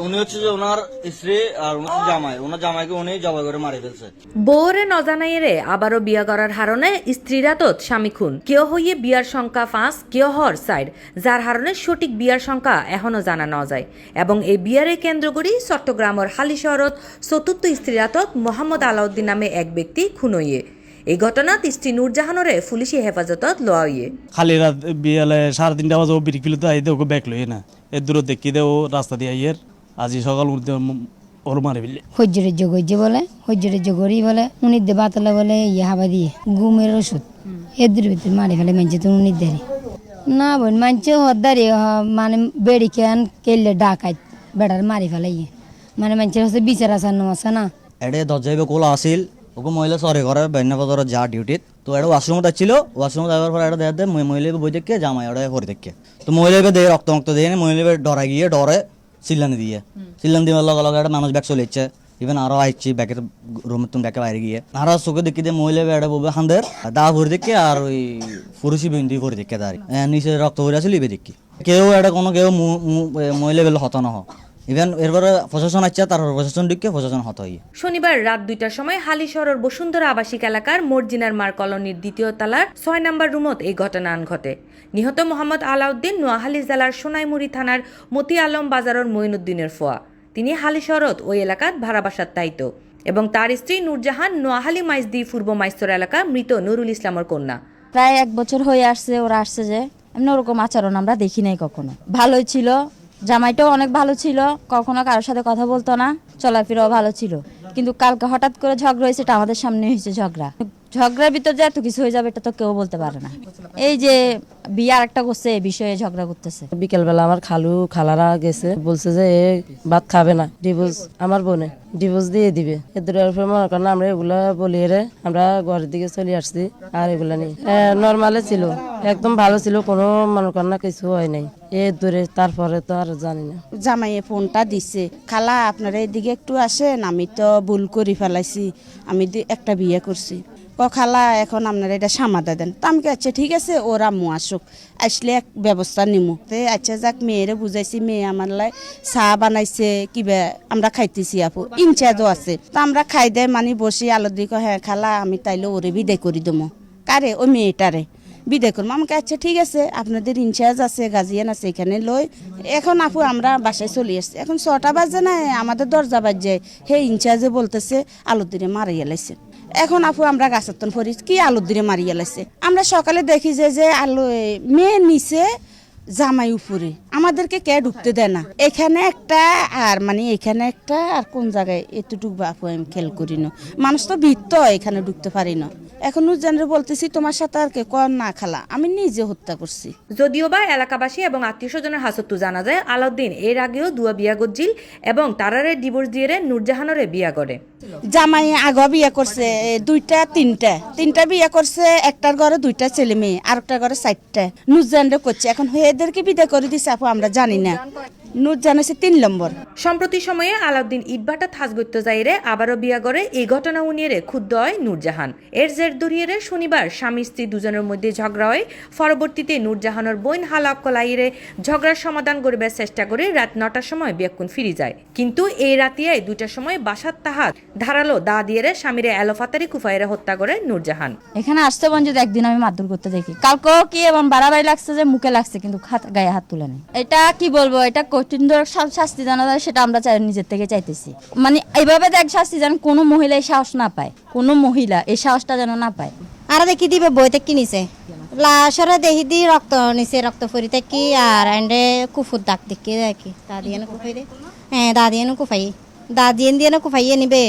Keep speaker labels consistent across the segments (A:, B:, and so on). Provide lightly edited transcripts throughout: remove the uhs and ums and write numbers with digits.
A: উনি হচ্ছে যে ওনার স্ত্রী আর ওনার জামাই, ওনার জামাইকে উনি জবাই করে মারি ফেলছে।
B: বউরে নজানাইরে আবারও বিয়া করার হারণে স্ত্রীরা তো স্বামী খুন, কেউ হইয়ে বিয়ার সংখ্যা 5, কেউ হর 4, যার হারণে সঠিক বিয়ার সংখ্যা এখনো জানা ন যায়। এবং এই বিয়ারে কেন্দ্র করি চট্টগ্রামের হালি শহরত চতুর্থ স্ত্রীরাতত মোহাম্মদ আলাউদ্দিন নামে এক ব্যক্তি খুন হইয়ে। এই ঘটনাত স্ত্রী নূরজাহানরে পুলিশি হেফাজতত লওয়া হইয়ে।
C: খালি রাত বিয়ালে 3:30 বাজে ব্রিক ফিলতে আইতে ওকে ব্যাক লই না এ দূর দেখি দে ও রাস্তা দিয়ে আইয়ের আজি সকাল উঠতে ওর মারে বিলে
D: হজ্জরের যোগ বলে হজ্জরের যোগরি বলে উনি দে বাতলে বলে ইয়ে হাবা দিয়ে ঘুমের ওষুধ এদের ভিতরে মারি ফেলে মানছে তো উনি দেরে না বোন মানছে হদ্দারি মানে বেড়ি কেন কেলে ডাকাই বেড়ার মারি ফেলে ইয়ে মানে মানছে হচ্ছে বিচার আসার আছে না
A: এডে দরজাইবে কোলা আসিল ওকে মহিলা সরে ঘরে বেন্নাপদর যা ডিউটিত তো এটা ওয়াশরুমে যাচ্ছিল, ওয়াশরুমে যাওয়ার পর এটা দেখতে মহিলা বই দেখে জামাই ওটা করে দেখে তো মহিলা দিয়ে রক্ত দিয়ে মহিলা ডরা গিয়ে ডরে চিল্লানি দিয়ে দেওয়ার লগে লগে একটা মানুষ ব্যাগ চলে যাচ্ছে। ইভেন আরো আইছি ব্যাগের রুমের তুমি ব্যাগে বাইরে গিয়ে আর চোখে দেখি দিয়ে মহিলা এটা বলবে হান্দের দা ভরে দেখে আর ওই পুরুষি বিন্দি ভরে দেখে তার নিচে রক্ত ভরে আছে লিবে দেখি কেউ এটা কোনো কেউ মহিলা বেলে হত না হয়। ইভেন এরপরে প্রশাসন আসছে, তারপর প্রশাসন দিকে প্রশাসন হত হইয়ে।
B: শনিবার রাত 2টার সময় হালি শহরের বসুন্ধরা আবাসিক এলাকার মর্জিনার মার কলোনির 2য় তলার 6 নম্বর রুমত এই ঘটনা ঘটে। নিহত মোহাম্মদ আলাউদ্দিন নোয়াখালী জেলার সোনাইমুড়ি থানার মতি আলম বাজারের মঈনুদ্দিনের ফোয়া। তিনি হালি শহরত ওই এলাকাত ভাড়া বাসার তাইত এবং তার স্ত্রী নূরজাহান নোয়াখালী মাইজদি পূর্ব মাইস্তর এলাকা মৃত নুরুল ইসলামের কন্যা।
E: প্রায় 1 বছর হয়ে আসছে ওরা আসছে যে এমনি ওরকম আচরণ আমরা দেখি নাই কখনো। ভালোই ছিল, জামাইটাও অনেক ভালো ছিল, কখনো কারোর সাথে কথা বলতো না, চলাফেরাও ভালো ছিল। কিন্তু কালকে হঠাৎ করে ঝগড়া হয়েছে, এটা আমাদের সামনে হয়েছে ঝগড়ার ভিতর যে এত কিছু হয়ে যাবে এটা তো কেউ বলতে পারে না। এই যে বিয়ে আরেকটা করছে এই বিষয়ে ঝগড়া করতেছে।
F: বিকেলবেলা আমার খালারা গেছে, বলছে যে এ ভাত খাবে না, ডিভোর্স আমার বোনে ডিভোর্স দিয়ে দিবে। এদের মনে করেন আমরা এগুলা বলি রে আমরা ঘরের দিকে চলে আসছি আর এগুলা নেই। নর্মালে ছিল, একদম ভালো ছিল, কোনো মনে করেন না কিছু হয় নাই। দূরে তারপরে তো আর জানি না।
G: জামাইয়ে ফোনটা দিছে, খালা আপনারা এদিকে একটু আসেন, আমি তো ভুল করে ফেলাইছি, আমি একটা বিয়ে করছি। খালা এখন আপনারা এটা সামাদা দেন। তো আমি আচ্ছা ঠিক আছে, ওর আম্মু আসুক, আসলে এক ব্যবস্থা নিমু। আচ্ছা যাক, মেয়েরে বুঝাইছি, মেয়ে আমার লাই চা বানাইছে, কিবা আমরা খাইতেছি, আপু ইনচার্জও আছে। তো আমরা খাই দেয় মানে বসি আলো দিকে, হ্যাঁ খালা আমি তাইলে ওরে বিদায় করি দেবো। কারে? ওই মেয়েটারে বিদায় করবো। আমাকে আচ্ছা ঠিক আছে, আপনাদের ইনচার্জ আছে, গার্জিয়ান আছে, এখানে লই। এখন আপু আমরা বাসায় চলে আসছি, এখন 6টা বাজে না, আমাদের দরজা বাজে, হে ইনচার্জে বলতেছে আলু দিনে মারিয়ে লাইছে। এখন আপু আমরা গাছতন ফরি কি আলু দিনে মারিয়ে লাইছে। আমরা সকালে দেখি যে আলু মেয়ে নিচে জামাই উপরে, আমাদেরকে কে ঢুকতে দেয় না। এখানে একটা আর মানে এখানে একটা আর কোন জায়গায় এতটুকু আপু আমি খেয়াল করি না। মানুষ তো ভিত্ত এখানে ঢুকতে পারি না। এখন নুরজাহানের বলতেছি তোমার সাথে আর কে কর না খালা, আমি নিজে হত্যা করছি।
B: যদিও বা এলাকাবাসী এবং আত্মীয় স্বজনের হাসত্তু জানা যায় আলাউদ্দিন এর আগেও 2 বিয়া গজ্জিল এবং তারারে ডিভোর্স দিয়ে নূরজাহানরে বিয়া করে।
G: জামাই আগে বিয়ে করছে 2টা 3টা বিয়ে করছে, একটার ঘরে 2টা ছেলে মেয়ে, আরেকটার ঘরে 4টা। নুরজাহানরে করছে, এখন এদেরকে বিদায় করে দিছে আপু আমরা জানি না। নূরজাহান হচ্ছে 3 নম্বর।
B: সম্প্রতি সময়ে আলাউদ্দিন ইটভাটা থাসগত্য যাইরে আবারও বিয়া করে এই ঘটনা উনিয়ে ক্ষুব্ধ হয় নূরজাহান। এর জের ধরিয়ে শনিবার স্বামী স্ত্রী দুজনের মধ্যে ঝগড়া হয়। পরবর্তীতে নূরজাহানের বোন হালাপ কলাইরে ঝগড়ার সমাধান করবার চেষ্টা করে রাত 9টার সময় বিয়াকুন ফিরে যায়। কিন্তু এই রাতিয়ায় 2টার সময় বাসার তাহাত ধারালো দা দিয়ে স্বামীরে এলোফাতারি কুফাইরে হত্যা করে নূরজাহান।
E: এখানে আসতে বন যদি একদিন আমি মারধর করতে দেখি, কালকেও কি এবং বাড়াবাড়ি লাগছে যে মুখে লাগছে, কিন্তু গায়ে হাত তুলে নেই। এটা কি বলবো, এটা কঠিন শাস্তি জানা যায়, সেটা আমরা নিজের থেকে চাইতেছি। মানে এইভাবে দেখ শাস্তি যেন কোনো মহিলা এই সাহস না পায়, কোনো মহিলা এই সাহসটা যেন না পায়।
D: আর দেখি দিবে বইতে কি নিছে লাশরে দেখি দি রক্ত নিছে, রক্ত ফরিতে কি আর এন্ডে কুফুর দাগ দেখি দেখি দাদিয়ে না কুফাই দে, হ্যাঁ দাদিয়ে না কুফাই, দাদিয়ে দিয়ে না কুফাইয়ে নিবে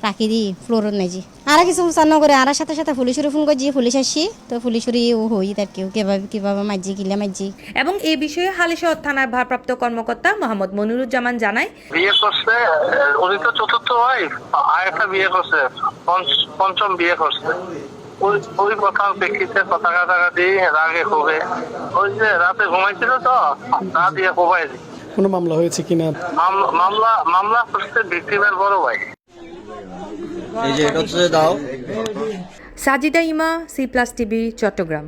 D: রাখি দি ফ্লোরের নেজি। আর কিছু সান্ন করে আর সাথে সাথে পুলিশের ফোন করছি, পুলিশ আসছি তো পুলিশেরই ও হই তার কেউ কিভাবে মাইজি কিলে মাইজি।
B: এবং এই বিষয়ে হালিশহর থানার ভারপ্রাপ্ত কর্মকর্তা মোহাম্মদ মনিরুজ্জামান জানায়,
H: বিয়ে করছে উনি তো চতুর্থ ওয়াইফ, আর একটা বিয়ে করছে, পঞ্চম বিয়ে করছে। ওই কথা প্রেক্ষিতে কথা কাটাকাটি রাগে হবে, ওই যে রাতে ঘুমাইছিল তো তা দিয়ে কোবাই দিই।
I: কোনো মামলা হয়েছে কিনা?
H: মামলা করছে ভিক্টিমের বড় ভাই।
A: এই যে এটা হচ্ছে দাও।
B: সাজিদা ইমা, C+ টিভি, চট্টগ্রাম।